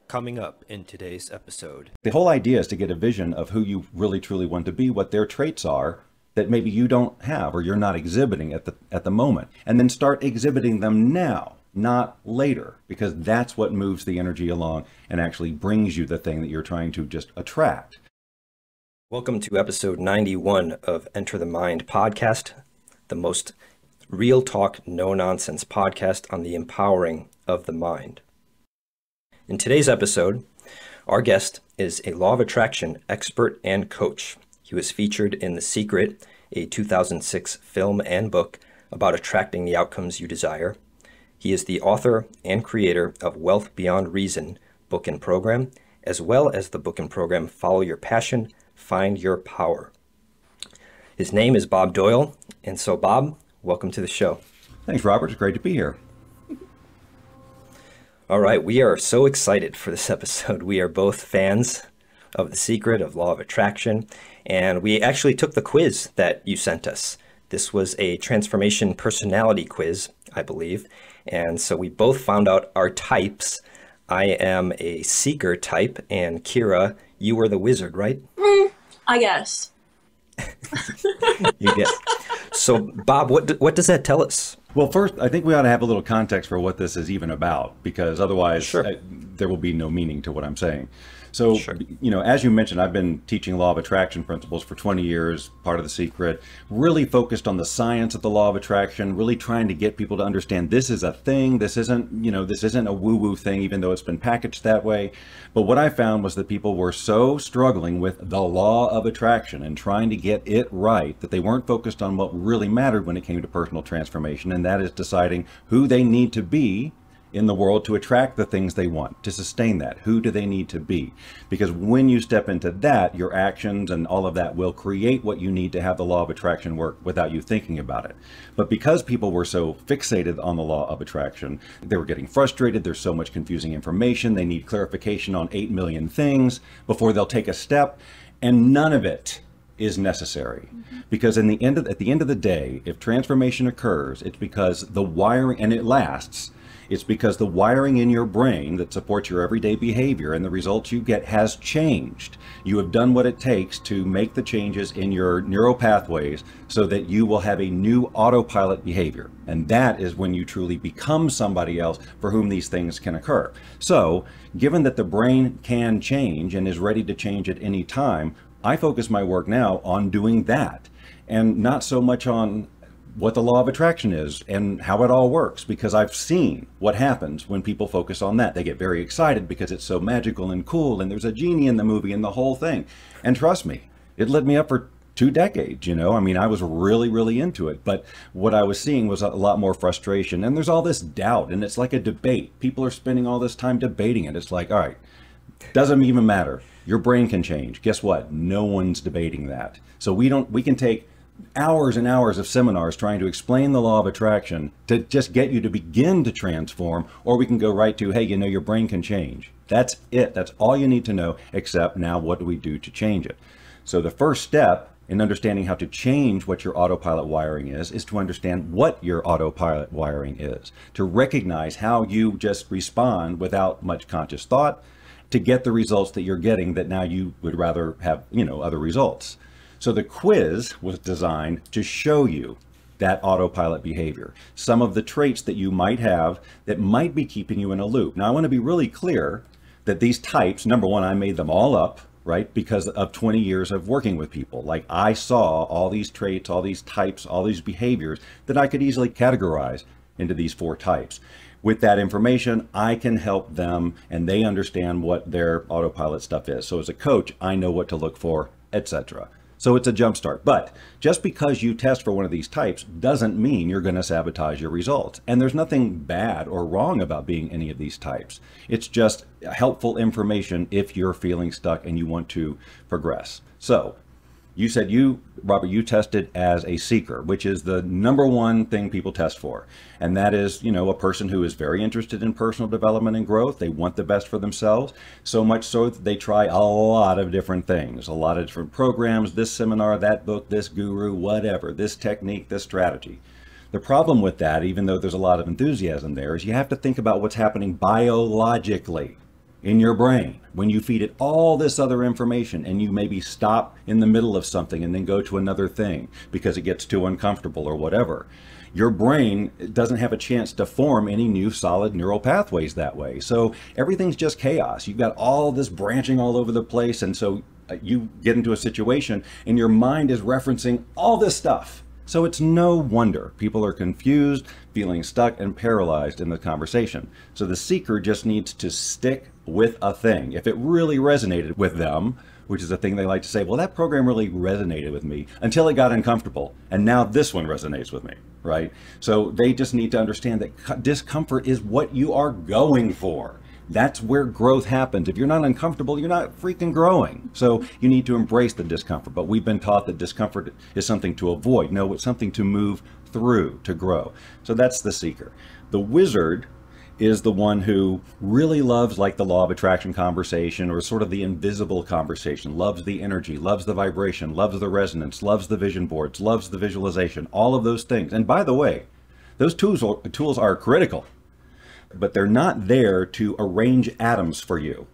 Coming up in today's episode. The whole idea is to get a vision of who you really truly want to be, what their traits are that maybe you don't have or you're not exhibiting at the moment, and then start exhibiting them now, not later, because that's what moves the energy along and actually brings you the thing that you're trying to just attract. Welcome to episode 91 of Enter the Mind podcast, the most real talk, no nonsense podcast on the empowering of the mind. In today's episode, our guest is a law of attraction expert and coach. He was featured in The Secret, a 2006 film and book about attracting the outcomes you desire. He is the author and creator of Wealth Beyond Reason book and program, as well as the book and program Follow Your Passion, Find Your Power. His name is Bob Doyle, and so Bob, welcome to the show. Thanks, Robert. It's great to be here. All right, we are so excited for this episode. We are both fans of The Secret, of Law of Attraction, and we actually took the quiz that you sent us. This was a transformation personality quiz, I believe, and so we both found out our types. I am a seeker type, and Kyra, you were the wizard, right? I guess. You guess. So, Bob, what does that tell us? Well, first, I think we ought to have a little context for what this is even about, because otherwise there will be no meaning to what I'm saying. So, as you mentioned, I've been teaching law of attraction principles for 20 years, part of The Secret, really focused on the science of the law of attraction, really trying to get people to understand this is a thing. This isn't, this isn't a woo-woo thing, even though it's been packaged that way. But what I found was that people were so struggling with the law of attraction and trying to get it right that they weren't focused on what really mattered when it came to personal transformation, and that is deciding who they need to be in the world to attract the things they want, to sustain that. Who do they need to be? Because when you step into that, your actions and all of that will create what you need to have the law of attraction work without you thinking about it. But because people were so fixated on the law of attraction, they were getting frustrated. There's so much confusing information. They need clarification on 8 million things before they'll take a step, and none of it is necessary. Because at the end of the day, if transformation occurs, it's because the wiring, and it lasts, it's because the wiring in your brain that supports your everyday behavior and the results you get has changed. You have done what it takes to make the changes in your neural pathways so that you will have a new autopilot behavior. And that is when you truly become somebody else for whom these things can occur. So, given that the brain can change and is ready to change at any time, I focus my work now on doing that, and not so much on what the law of attraction is and how it all works, because I've seen what happens when people focus on that. They get very excited because it's so magical and cool, and there's a genie in the movie and the whole thing. And trust me, it lit me up for 2 decades, I was really, really into it. But what I was seeing was a lot more frustration, and there's all this doubt, and it's like a debate. People are spending all this time debating it. It's like, all right, doesn't even matter. Your brain can change. Guess what? No one's debating that. So we can take hours and hours of seminars trying to explain the law of attraction to just get you to begin to transform, or we can go right to, hey, your brain can change. That's it. That's all you need to know, except now what do we do to change it? So the first step in understanding how to change what your autopilot wiring is to understand what your autopilot wiring is, to recognize how you just respond without much conscious thought to get the results that you're getting that now you would rather have, other results. So the quiz was designed to show you that autopilot behavior, some of the traits that you might have that might be keeping you in a loop. Now, I want to be really clear that these types, number one, I made them all up, right? Because of 20 years of working with people. Like, I saw all these traits, all these types, all these behaviors that I could easily categorize into these 4 types. With that information, I can help them and they understand what their autopilot stuff is. So as a coach, I know what to look for, etc. So it's a jumpstart. But just because you test for one of these types doesn't mean you're going to sabotage your results. And there's nothing bad or wrong about being any of these types. It's just helpful information if you're feeling stuck and you want to progress. So you said Robert, you tested as a seeker, which is the number one thing people test for. And that is, a person who is very interested in personal development and growth. They want the best for themselves, so much so that they try a lot of different things, a lot of different programs, this seminar, that book, this guru, whatever, this technique, this strategy. The problem with that, even though there's a lot of enthusiasm there, is you have to think about what's happening biologically. in your brain, when you feed it all this other information and you maybe stop in the middle of something and then go to another thing because it gets too uncomfortable or whatever, your brain doesn't have a chance to form any new solid neural pathways that way. So everything's just chaos. You've got all this branching all over the place. And so you get into a situation and your mind is referencing all this stuff. So it's no wonder people are confused, feeling stuck and paralyzed in the conversation. So the seeker just needs to stick with a thing. If it really resonated with them, which is a thing they like to say, well, that program really resonated with me until it got uncomfortable. And now this one resonates with me, right? So they just need to understand that discomfort is what you are going for. That's where growth happens. If you're not uncomfortable, you're not freaking growing. So you need to embrace the discomfort. But we've been taught that discomfort is something to avoid. No, it's something to move through, to grow. So that's the seeker. The wizard is the one who really loves like the law of attraction conversation, or sort of the invisible conversation, loves the energy, loves the vibration, loves the resonance, loves the vision boards, loves the visualization, all of those things. And by the way, those tools are critical. But they're not there to arrange atoms for you.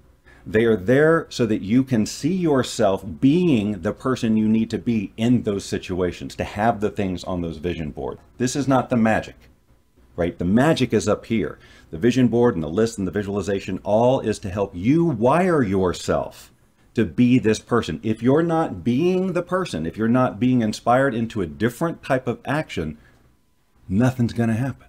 They are there so that you can see yourself being the person you need to be in those situations, to have the things on those vision boards. This is not the magic, right? The magic is up here. The vision board and the list and the visualization, all is to help you wire yourself to be this person. If you're not being the person, if you're not being inspired into a different type of action, nothing's going to happen.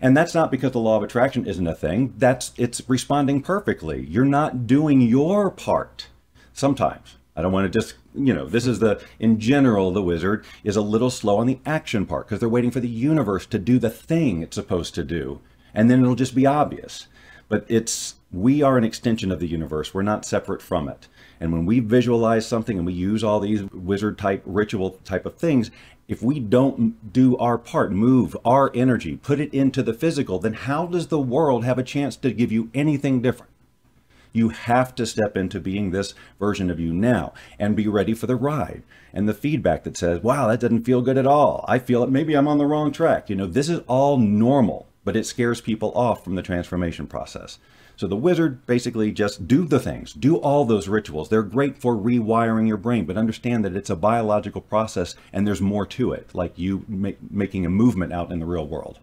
And that's not because the law of attraction isn't a thing. It's responding perfectly. You're not doing your part. Sometimes. I don't want to just, this is in general, the wizard is a little slow on the action part because they're waiting for the universe to do the thing it's supposed to do. And then it'll just be obvious. But we are an extension of the universe. We're not separate from it. And when we visualize something and we use all these wizard type, ritual type of things, if we don't do our part, move our energy, put it into the physical, then how does the world have a chance to give you anything different? You have to step into being this version of you now and be ready for the ride and the feedback that says, wow, that doesn't feel good at all. I feel it. Maybe I'm on the wrong track. This is all normal, but it scares people off from the transformation process. So the wizard basically just do the things, do all those rituals. They're great for rewiring your brain, but understand that it's a biological process and there's more to it, like you making a movement out in the real world.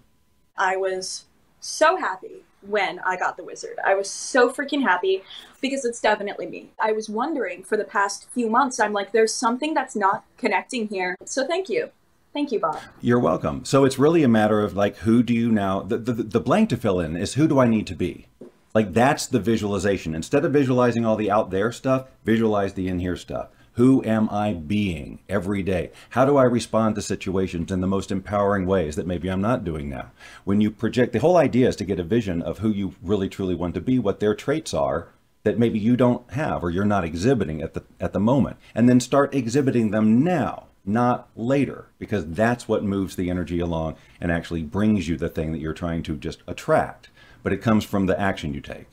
I was so happy when I got the wizard. I was so freaking happy because it's definitely me. I was wondering for the past few months, I'm like, there's something that's not connecting here. So thank you. Thank you, Bob. You're welcome. So it's really a matter of like, who do you now, the blank to fill in is who do I need to be? Like that's the visualization. Instead of visualizing all the out there stuff, visualize the in here stuff. Who am I being every day? How do I respond to situations in the most empowering ways that maybe I'm not doing now? When you project, the whole idea is to get a vision of who you really truly want to be, what their traits are that maybe you don't have or you're not exhibiting at the moment, and then start exhibiting them now, not later, because that's what moves the energy along and actually brings you the thing that you're trying to just attract. But it comes from the action you take.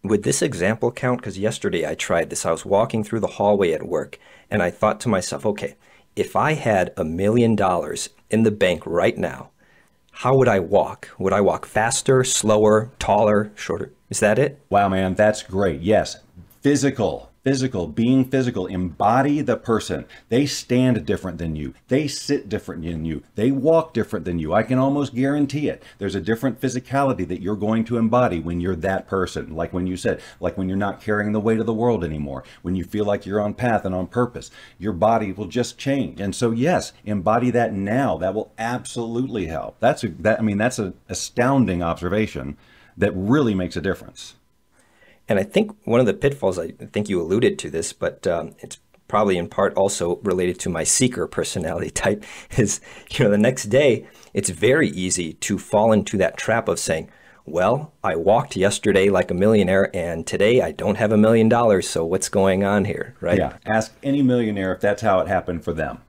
Would this example count? Because yesterday I tried this. I was walking through the hallway at work and I thought to myself, okay, if I had $1 million in the bank right now, how would I walk? Would I walk faster, slower, taller, shorter? Is that it? Wow, man, that's great. Yes. Physical, being physical, embody the person. They stand different than you. They sit different than you. They walk different than you. I can almost guarantee it. There's a different physicality that you're going to embody when you're that person. Like when you said, like when you're not carrying the weight of the world anymore, when you feel like you're on path and on purpose, your body will just change. And so, yes, embody that now. That will absolutely help. That's an astounding observation that really makes a difference. And I think one of the pitfalls, I think you alluded to this, but it's probably in part also related to my seeker personality type, is, the next day, it's very easy to fall into that trap of saying, well, I walked yesterday like a millionaire and today I don't have $1 million. So what's going on here, right? Yeah. Ask any millionaire if that's how it happened for them.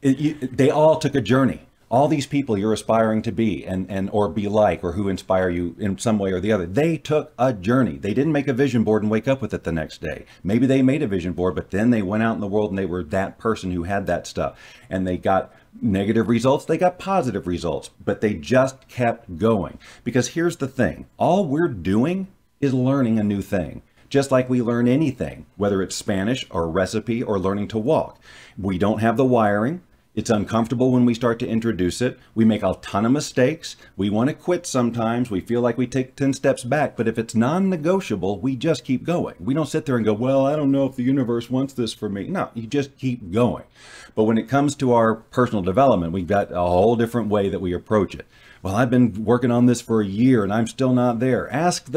They all took a journey. All these people you're aspiring to be or be like, or who inspire you in some way or the other, they took a journey. They didn't make a vision board and wake up with it the next day. Maybe they made a vision board, but then they went out in the world and they were that person who had that stuff. And they got negative results, they got positive results, but they just kept going. Because here's the thing, all we're doing is learning a new thing. Just like we learn anything, whether it's Spanish or a recipe or learning to walk. We don't have the wiring. It's uncomfortable when we start to introduce it. We make a ton of mistakes. We want to quit sometimes. We feel like we take 10 steps back. But if it's non-negotiable, we just keep going. We don't sit there and go, well, I don't know if the universe wants this for me. No, you just keep going. But when it comes to our personal development, we've got a whole different way that we approach it. Well, I've been working on this for a year and I'm still not there. Ask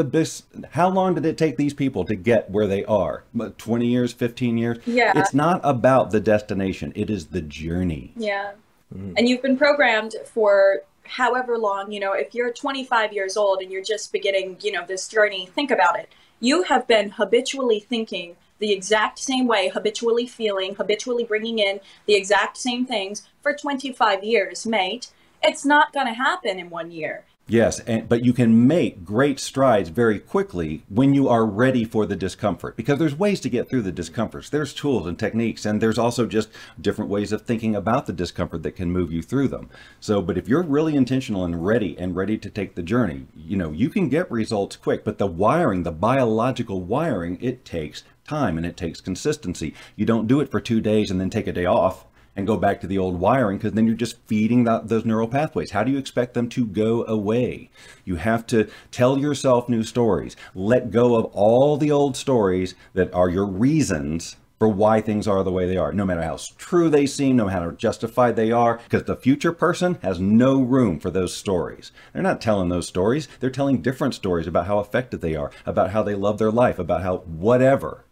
how long did it take these people to get where they are? 20 years, 15 years? Yeah. It's not about the destination. It is the journey. Yeah. And you've been programmed for however long, if you're 25 years old and you're just beginning, this journey, think about it. You have been habitually thinking the exact same way, habitually feeling, habitually bringing in the exact same things for 25 years, mate. It's not going to happen in 1 year. Yes, but you can make great strides very quickly when you are ready for the discomfort, because there's ways to get through the discomforts. There's tools and techniques, and there's also just different ways of thinking about the discomfort that can move you through them. So, but if you're really intentional and ready to take the journey, you can get results quick, but the wiring, the biological wiring, it takes time and it takes consistency. You don't do it for 2 days and then take a day off and go back to the old wiring, because then you're just feeding those neural pathways. How do you expect them to go away? You have to tell yourself new stories. Let go of all the old stories that are your reasons for why things are the way they are, no matter how true they seem, no matter how justified they are, because the future person has no room for those stories. They're not telling those stories. They're telling different stories about how effective they are, about how they love their life, about how whatever.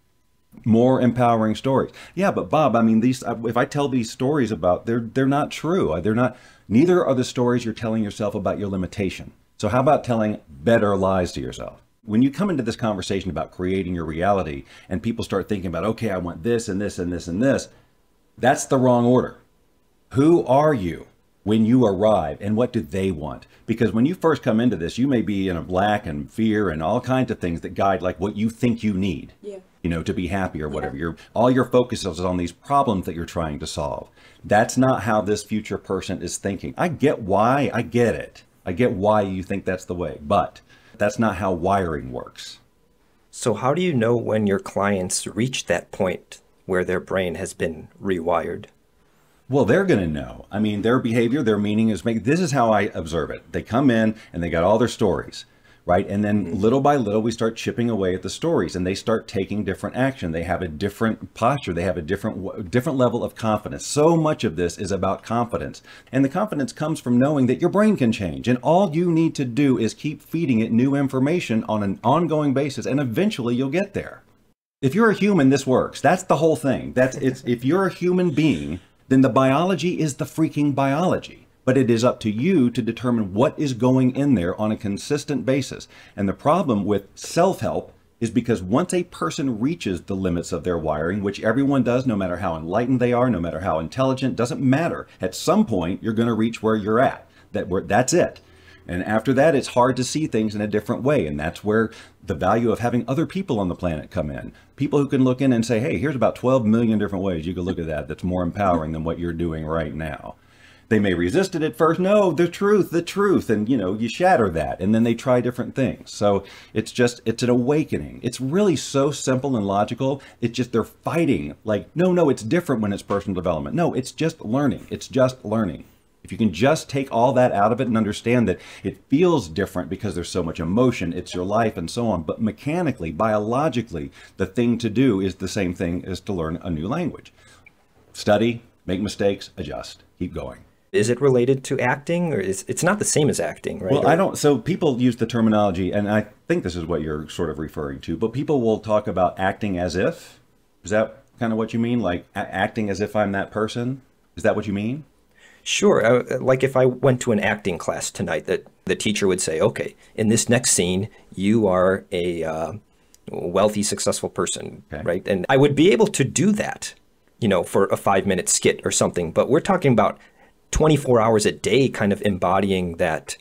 More empowering stories. Yeah, but Bob, I mean, if I tell these stories about, they're not true. Neither are the stories you're telling yourself about your limitation. So how about telling better lies to yourself? When you come into this conversation about creating your reality and people start thinking about, okay, I want this and this and this and this, that's the wrong order. Who are you when you arrive, and what do they want? Because when you first come into this, you may be in a lack and fear and all kinds of things that guide like what you think you need. Yeah. To be happy or whatever. Yeah. All your focus is on these problems that you're trying to solve. That's not how this future person is thinking. I get why, I get it. I get why you think that's the way, but that's not how wiring works. So how do you know when your clients reach that point where their brain has been rewired? Well, they're going to know. I mean, their behavior, their meaning is this is how I observe it. They come in and they got all their stories. Right. And then little by little, we start chipping away at the stories and they start taking different action. They have a different posture. They have a different level of confidence. So much of this is about confidence. And the confidence comes from knowing that your brain can change. And all you need to do is keep feeding it new information on an ongoing basis. And eventually you'll get there. If you're a human, this works. That's the whole thing. If you're a human being, then the biology is the freaking biology. But it is up to you to determine what is going in there on a consistent basis. And the problem with self-help is because once a person reaches the limits of their wiring, which everyone does, no matter how enlightened they are, no matter how intelligent, doesn't matter. At some point, you're going to reach where you're at. That's it. And after that, it's hard to see things in a different way. And that's where the value of having other people on the planet come in. People who can look in and say, hey, here's about 12 million different ways you could look at that that's more empowering than what you're doing right now. They may resist it at first. No, the truth. And, you shatter that. And then they try different things. So it's an awakening. It's really so simple and logical. It's just they're fighting like, no, it's different when it's personal development. No, it's just learning. It's just learning. If you can just take all that out of it and understand that it feels different because there's so much emotion, it's your life and so on. But mechanically, biologically, the thing to do is the same thing as to learn a new language. Study, make mistakes, adjust, keep going. Is it related to acting, or it's not the same as acting, right? Well, so people use the terminology, and I think this is what you're sort of referring to, but people will talk about acting as if. Is that kind of what you mean? Like acting as if I'm that person? Is that what you mean? Sure. Like if I went to an acting class tonight, that the teacher would say, okay, in this next scene, you are a wealthy, successful person, okay, right? And I would be able to do that, for a 5-minute skit or something, but we're talking about 24 hours a day kind of embodying that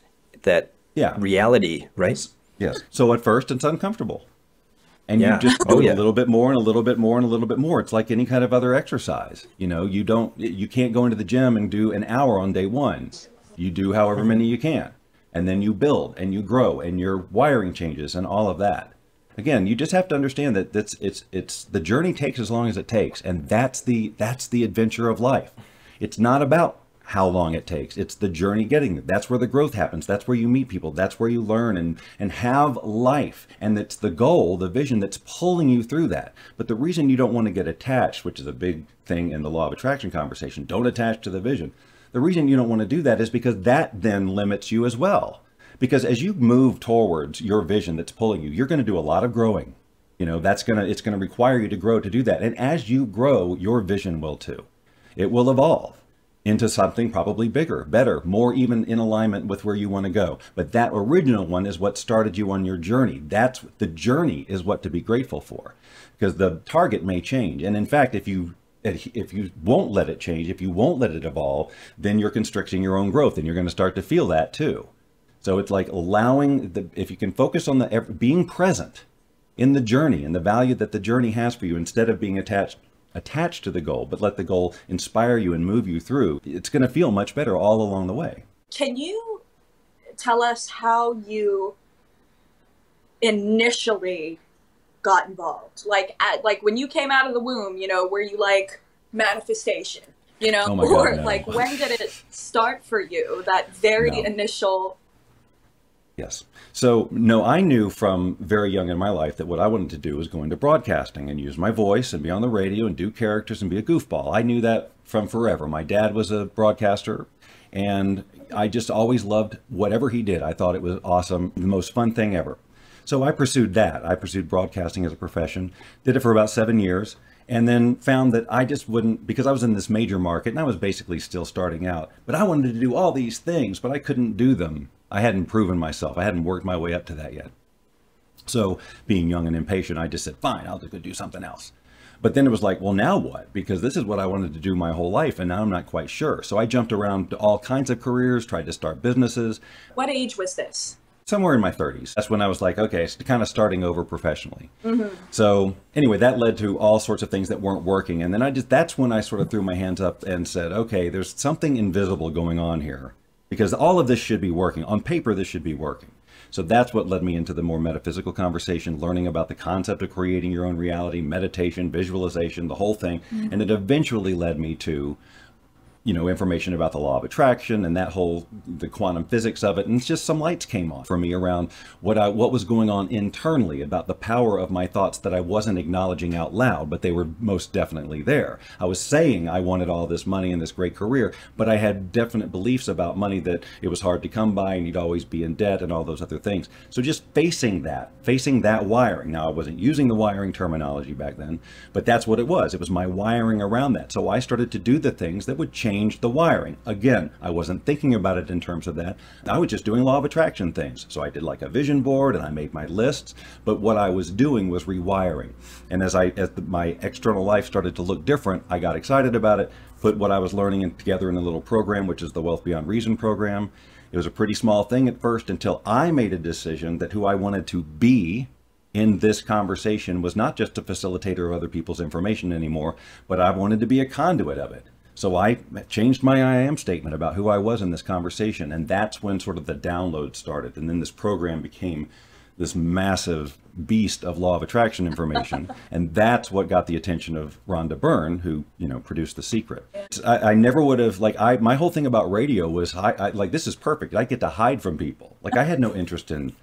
reality, right? Yes. So at first it's uncomfortable. And you just do it a little bit more and a little bit more and a little bit more. It's like any kind of other exercise. You can't go into the gym and do an hour on day one. You do however many you can. And then you build and you grow and your wiring changes and all of that. Again, you just have to understand that it's the journey takes as long as it takes, and that's the adventure of life. It's not about how long it takes. It's the journey getting there. That's where the growth happens. That's where you meet people. That's where you learn and have life. And it's the goal, the vision that's pulling you through that. But the reason you don't want to get attached, which is a big thing in the law of attraction conversation, don't attach to the vision. The reason you don't want to do that is because that then limits you as well. Because as you move towards your vision that's pulling you, you're going to do a lot of growing. You know, it's going to require you to grow to do that. And as you grow, your vision will too. It will evolve into something probably bigger, better, more even in alignment with where you want to go. But that original one is what started you on your journey. The journey is what to be grateful for, because the target may change. And in fact, if you won't let it change, if you won't let it evolve, then you're constricting your own growth, and you're going to start to feel that too. So it's like if you can focus on being present in the journey and the value that the journey has for you, instead of being attached to the goal, but let the goal inspire you and move you through, it's going to feel much better all along the way. Can you tell us how you initially got involved? Like when you came out of the womb, you know, were you like manifestation, you know, oh my or God, no. Like when did it start for you? That very initial. Yes. So, no, I knew from very young in my life that what I wanted to do was go into broadcasting and use my voice and be on the radio and do characters and be a goofball. I knew that from forever. My dad was a broadcaster, and I just always loved whatever he did. I thought it was awesome, the most fun thing ever. So I pursued that. I pursued broadcasting as a profession, did it for about 7 years, and then found that I just wouldn't, because I was in this major market and I was basically still starting out, but I wanted to do all these things, but I couldn't do them. I hadn't proven myself. I hadn't worked my way up to that yet. So being young and impatient, I just said, fine, I'll go do something else. But then it was like, well, now what? Because this is what I wanted to do my whole life, and now I'm not quite sure. So I jumped around to all kinds of careers, tried to start businesses. What age was this? Somewhere in my 30s. That's when I was like, okay, it's kind of starting over professionally. Mm-hmm. So anyway, that led to all sorts of things that weren't working. And then that's when I sort of threw my hands up and said, okay, there's something invisible going on here. Because all of this should be working. On paper, this should be working. So that's what led me into the more metaphysical conversation, learning about the concept of creating your own reality, meditation, visualization, the whole thing. Mm-hmm. And it eventually led me to, you know, information about the law of attraction and the quantum physics of it. And it's just some lights came on for me around what was going on internally about the power of my thoughts that I wasn't acknowledging out loud, but they were most definitely there. I was saying I wanted all this money and this great career, but I had definite beliefs about money, that it was hard to come by and you'd always be in debt and all those other things. So just facing that wiring. Now, I wasn't using the wiring terminology back then, but that's what it was. It was my wiring around that. So I started to do the things that would change the wiring. Again, I wasn't thinking about it in terms of that. I was just doing law of attraction things. So I did like a vision board and I made my lists, but what I was doing was rewiring. And as my external life started to look different, I got excited about it, put what I was learning together in a little program, which is the Wealth Beyond Reason program. It was a pretty small thing at first until I made a decision that who I wanted to be in this conversation was not just a facilitator of other people's information anymore, but I wanted to be a conduit of it. So I changed my I am statement about who I was in this conversation. And that's when sort of the download started. And then this program became this massive beast of law of attraction information. And that's what got the attention of Rhonda Byrne, who, you know, produced The Secret. I never would have, my whole thing about radio was, this is perfect. I get to hide from people. Like, I had no interest in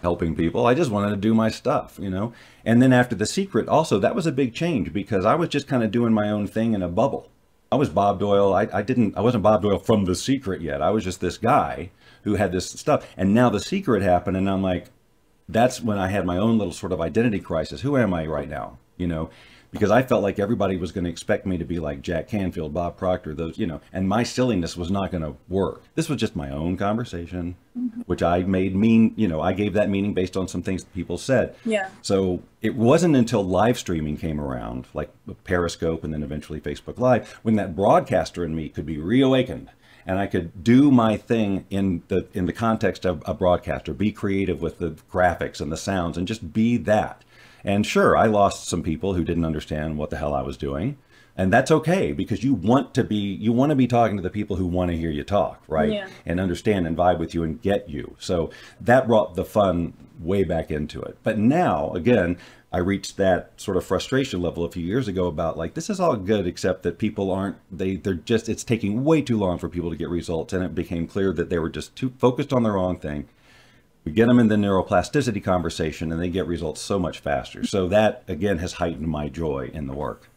helping people. I just wanted to do my stuff, you know. And then after The Secret, also, that was a big change because I was just kind of doing my own thing in a bubble. I was Bob Doyle. I wasn't Bob Doyle from The Secret yet. I was just this guy who had this stuff. And now The Secret happened, and I'm like, that's when I had my own little sort of identity crisis. Who am I right now? You know, because I felt like everybody was going to expect me to be like Jack Canfield, Bob Proctor, those, you know, and my silliness was not going to work. This was just my own conversation, which I made I gave that meaning based on some things that people said. Yeah. So it wasn't until live streaming came around, like Periscope and then eventually Facebook Live, when that broadcaster in me could be reawakened. And I could do my thing in the context of a broadcaster, be creative with the graphics and the sounds and just be that. And sure, I lost some people who didn't understand what the hell I was doing. And that's okay, because you want to be talking to the people who want to hear you talk, right? Yeah. And understand and vibe with you and get you. So that brought the fun way back into it. But now, again, I reached that sort of frustration level a few years ago about like, this is all good, except that people aren't, it's taking way too long for people to get results. And it became clear that they were just too focused on the wrong thing. We get them in the neuroplasticity conversation and they get results so much faster. So that, again, has heightened my joy in the work.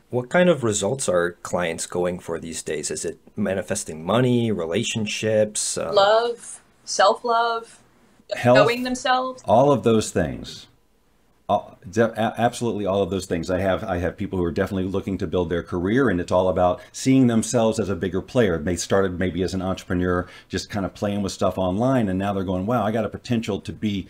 What kind of results are clients going for these days? Is it manifesting money, relationships? Love, self-love, health, knowing themselves? All of those things. Absolutely all of those things. I have people who are definitely looking to build their career, and it's all about seeing themselves as a bigger player. They started maybe as an entrepreneur, just kind of playing with stuff online, and now they're going, wow, I got a potential to be,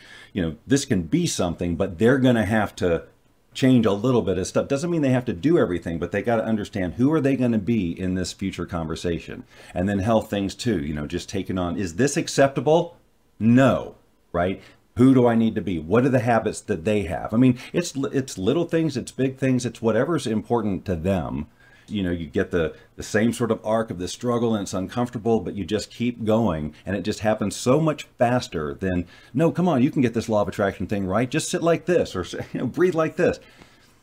this can be something, but they're going to have to change a little bit of stuff. Doesn't mean they have to do everything, but they got to understand who are they going to be in this future conversation. And then health things too, just taking on, is this acceptable? No, right? Who do I need to be? What are the habits that they have? I mean, it's little things, it's big things, it's whatever's important to them. You get the same sort of arc of the struggle and it's uncomfortable, but you just keep going and it just happens so much faster than, no, come on, you can get this law of attraction thing right. Just sit like this or breathe like this.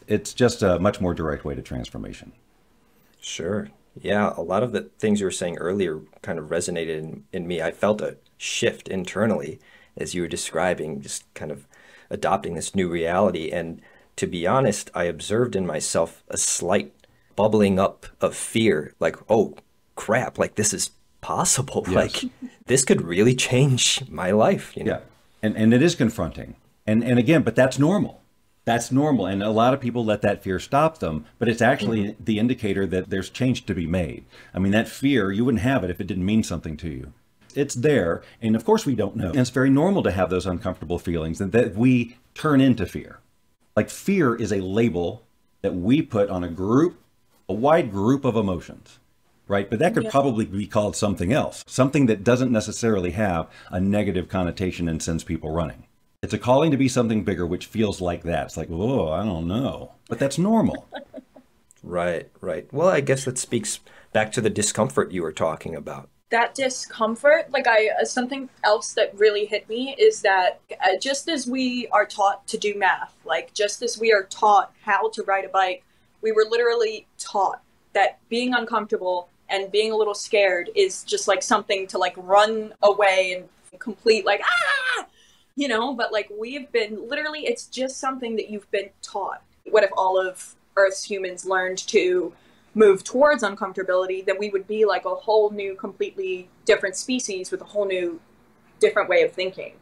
It's just a much more direct way to transformation. Sure. Yeah, a lot of the things you were saying earlier kind of resonated in me. I felt a shift internally as you were describing, just kind of adopting this new reality. And to be honest, I observed in myself a slight bubbling up of fear, like, oh crap, like this is possible. Yes. Like this could really change my life. Yeah. And it is confronting. And again, but that's normal. That's normal. And a lot of people let that fear stop them, but it's actually the indicator that there's change to be made. I mean, that fear, you wouldn't have it if it didn't mean something to you. It's there. And of course we don't know. And it's very normal to have those uncomfortable feelings and that we turn into fear. Like fear is a label that we put on a wide group of emotions, right? But that could probably be called something else, something that doesn't necessarily have a negative connotation and sends people running. It's a calling to be something bigger, which feels like that. It's like, oh, I don't know, but that's normal. Right. Well, I guess that speaks back to the discomfort you were talking about. That discomfort, something else that really hit me is that just as we are taught to do math, like just as we are taught how to ride a bike, we were literally taught that being uncomfortable and being a little scared is just like something to like run away and complete like, but like we've been literally, it's just something that you've been taught. What if all of Earth's humans learned to move towards uncomfortability, then we would be like a whole new, completely different species with a whole new, different way of thinking.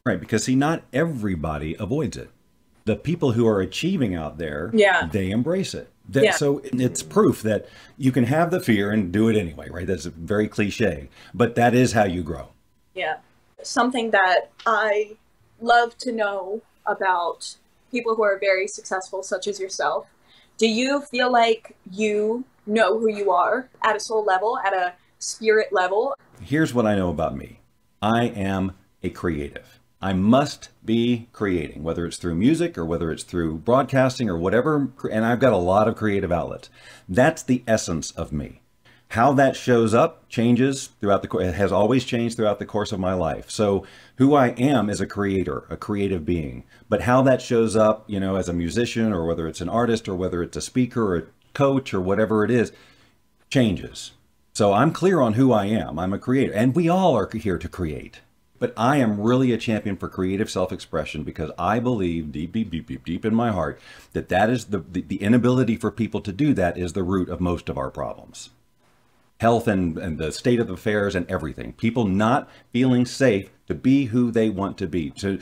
Right, because see, not everybody avoids it. The people who are achieving out there, they embrace it. So it's proof that you can have the fear and do it anyway, right? That's very cliche, but that is how you grow. Yeah. Something that I love to know about people who are very successful, such as yourself. Do you feel like you know who you are at a soul level, at a spirit level? Here's what I know about me. I am a creative. I must be creating, whether it's through music or whether it's through broadcasting or whatever. And I've got a lot of creative outlets. That's the essence of me. How that shows up changes throughout it has always changed throughout the course of my life. So who I am is a creator, a creative being. But how that shows up, as a musician or whether it's an artist or whether it's a speaker or a coach or whatever it is, changes. So I'm clear on who I am. I'm a creator. And we all are here to create. But I am really a champion for creative self-expression because I believe deep in my heart that is the inability for people to do that is the root of most of our problems. Health and the state of affairs and everything. People not feeling safe to be who they want to be, to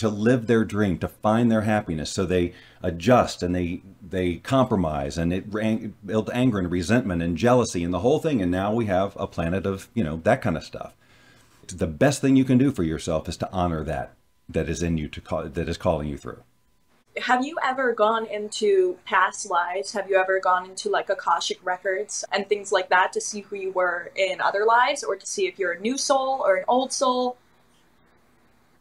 live their dream, to find their happiness. So they adjust and they compromise and it builds anger and resentment and jealousy and the whole thing. And now we have a planet of, that kind of stuff. The best thing you can do for yourself is to honor that is in you, that is calling you through. Have you ever gone into past lives? Have you ever gone into like Akashic records and things like that to see who you were in other lives or to see if you're a new soul or an old soul?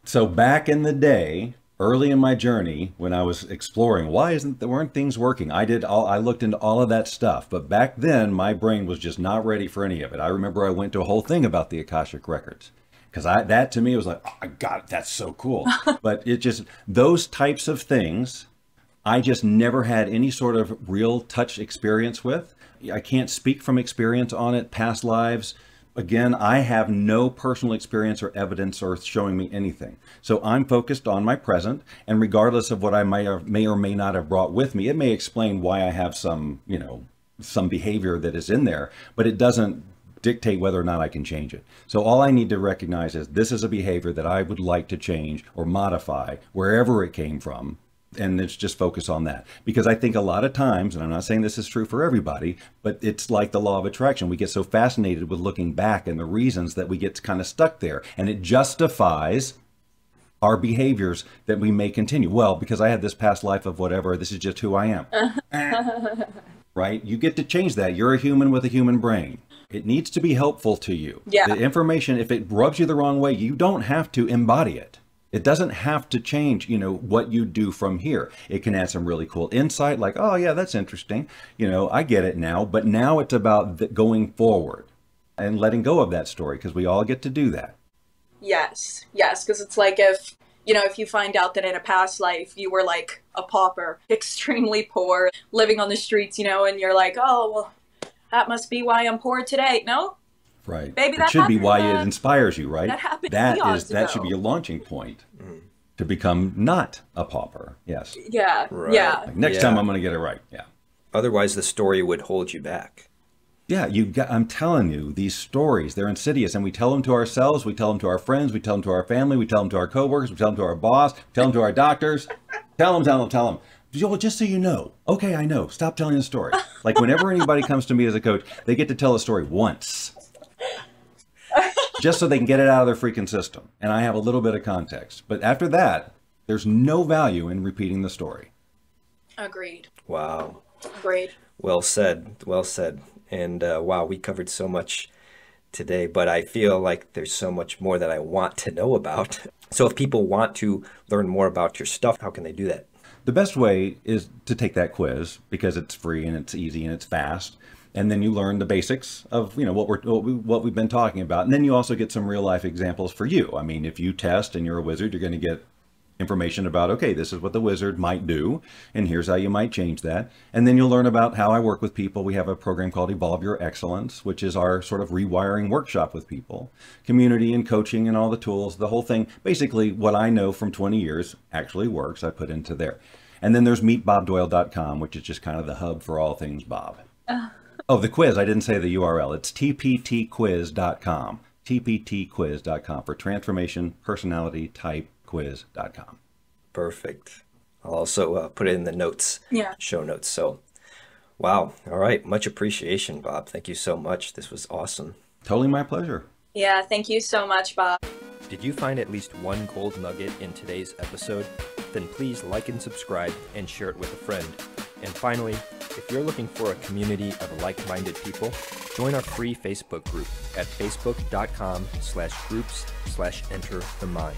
So back in the day, early in my journey, when I was exploring, weren't things working? I looked into all of that stuff, but back then my brain was just not ready for any of it. I remember I went to a whole thing about the Akashic records. Because that to me was like, oh my God, that's so cool. But it just, those types of things, I just never had any sort of real touch experience with. I can't speak from experience on it, past lives. Again, I have no personal experience or evidence or showing me anything. So I'm focused on my present, and regardless of what I may or may not have brought with me, it may explain why I have some, you know, some behavior that is in there, but it doesn't dictate whether or not I can change it. So all I need to recognize is this is a behavior that I would like to change or modify wherever it came from. And it's just focus on that. Because I think a lot of times, and I'm not saying this is true for everybody, but it's like the law of attraction. We get so fascinated with looking back and the reasons that we get kind of stuck there. And it justifies our behaviors that we may continue. Well, because I had this past life of whatever, this is just who I am. Right? You get to change that. You're a human with a human brain. It needs to be helpful to you. Yeah. The information, if it rubs you the wrong way, you don't have to embody it. It doesn't have to change, you know, what you do from here. It can add some really cool insight like, oh yeah, that's interesting. You know, I get it now, but now it's about going forward and letting go of that story, because we all get to do that. Yes, yes, because it's like if, you know, if you find out that in a past life you were like a pauper, extremely poor, living on the streets, you know, and you're like, oh, well, that must be why I'm poor today. No? Right. Maybe that it should be why it inspires you, right? That happened that should be a launching point to become not a pauper. Yes. Yeah. Right. Yeah. Like next time I'm going to get it right. Yeah. Otherwise, the story would hold you back. Yeah, I'm telling you, these stories, they're insidious, and we tell them to ourselves, we tell them to our friends, we tell them to our family, we tell them to our coworkers, we tell them to our boss, we tell them to our doctors. Tell them. Well, just so you know. Okay, I know. Stop telling the story. Like whenever anybody comes to me as a coach, they get to tell a story once. Just so they can get it out of their freaking system. And I have a little bit of context. But after that, there's no value in repeating the story. Agreed. Wow. Agreed. Well said. Well said. And wow, we covered so much today, but I feel like there's so much more that I want to know about. So if people want to learn more about your stuff, how can they do that? The best way is to take that quiz, because it's free and it's easy and it's fast. And then you learn the basics of, you know, what we've been talking about. And then you also get some real life examples for you. I mean, if you test and you're a wizard, you're going to get information about, okay, this is what the wizard might do, and here's how you might change that. And then you'll learn about how I work with people. We have a program called Evolve Your Excellence, which is our sort of rewiring workshop with people, community and coaching and all the tools, the whole thing. Basically, what I know from 20 years actually works, I put into there. And then there's meetbobdoyle.com, which is just kind of the hub for all things Bob. Oh, the quiz, I didn't say the URL. It's tptquiz.com, tptquiz.com for transformation personality type quiz.com. Perfect. I'll also put it in the notes, show notes. So, wow. All right. Much appreciation, Bob. Thank you so much. This was awesome. Totally my pleasure. Yeah, thank you so much, Bob. Did you find at least one gold nugget in today's episode? Then please like and subscribe and share it with a friend. And finally, if you're looking for a community of like-minded people, join our free Facebook group at facebook.com/groups/enterthemind.